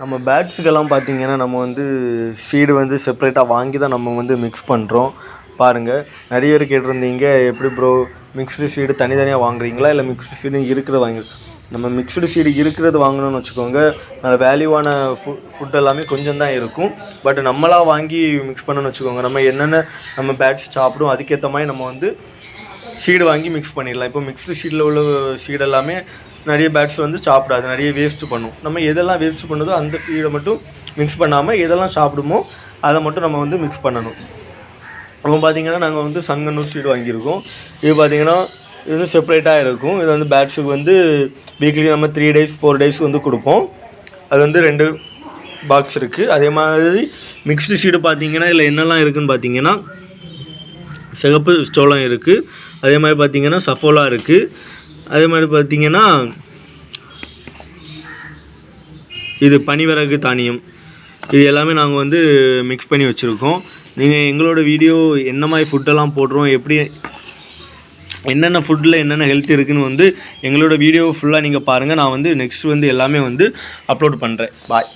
நம்ம பேட்ஸுக்கெல்லாம் பார்த்தீங்கன்னா நம்ம வந்து சீடு வந்து செப்பரேட்டாக வாங்கி தான் நம்ம வந்து மிக்ஸ் பண்ணுறோம். பாருங்கள், நிறைய பேர் கேட்டிருந்தீங்க, எப்படி ப்ரோ மிக்ஸ்டு சீடு தனித்தனியாக வாங்குறீங்களா இல்லை மிக்ஸ்டு சீடு இருக்கிறது வாங்கி. நம்ம மிக்ஸ்டு சீடு இருக்கிறது வாங்கணும்னு வச்சுக்கோங்க, வேல்யூவான ஃபுட் எல்லாமே கொஞ்சம் தான் இருக்கும். பட் நம்மளாக வாங்கி மிக்ஸ் பண்ணணும்னு வச்சுக்கோங்க, நம்ம என்னென்ன நம்ம பேட்ஸ் சாப்பிடும் அதுக்கேற்ற மாதிரி நம்ம வந்து சீடு வாங்கி மிக்ஸ் பண்ணிடலாம். இப்போ மிக்ஸ்டு சீடில் உள்ள சீடு எல்லாமே நிறைய பேட்ஸ் வந்து சாப்பிடாது, நிறைய வேஸ்ட்டு பண்ணும். நம்ம எதெல்லாம் வேஸ்ட்டு பண்ணுதோ அந்த ஃபீடை மட்டும் மிக்ஸ் பண்ணாமல் எதெல்லாம் சாப்பிடுமோ அதை மட்டும் நம்ம வந்து மிக்ஸ் பண்ணணும். நம்ம பார்த்திங்கன்னா நாங்கள் வந்து சங்கனூர் சீடு வாங்கியிருக்கோம். இது பார்த்திங்கன்னா இது வந்து செப்பரேட்டாக இருக்கும். இது வந்து பேட்ஸுக்கு வந்து வீக்லி நம்ம 3 days 4 days வந்து கொடுப்போம். அது வந்து 2 பாக்ஸ் இருக்குது. அதே மாதிரி மிக்ஸ்டு சீடு பார்த்திங்கன்னா இதில் என்னெல்லாம் இருக்குதுன்னு பார்த்திங்கன்னா சிகப்பு சோளம் இருக்குது, அதே மாதிரி பார்த்திங்கன்னா சஃபோலா இருக்குது, அதே மாதிரி பார்த்திங்கன்னா இது பனிவரகு தானியம், இது எல்லாமே நாங்கள் வந்து மிக்ஸ் பண்ணி வச்சுருக்கோம். நீங்கள் எங்களோட வீடியோ என்ன மாதிரி ஃபுட்டெல்லாம் போடுறோம், எப்படி என்னென்ன ஃபுட்டில் என்னென்ன ஹெல்த் இருக்குதுன்னு வந்து எங்களோட வீடியோ ஃபுல்லாக நீங்கள் பாருங்கள். நான் வந்து நெக்ஸ்ட் வந்து எல்லாமே வந்து அப்லோட் பண்ணுறேன். பாய்.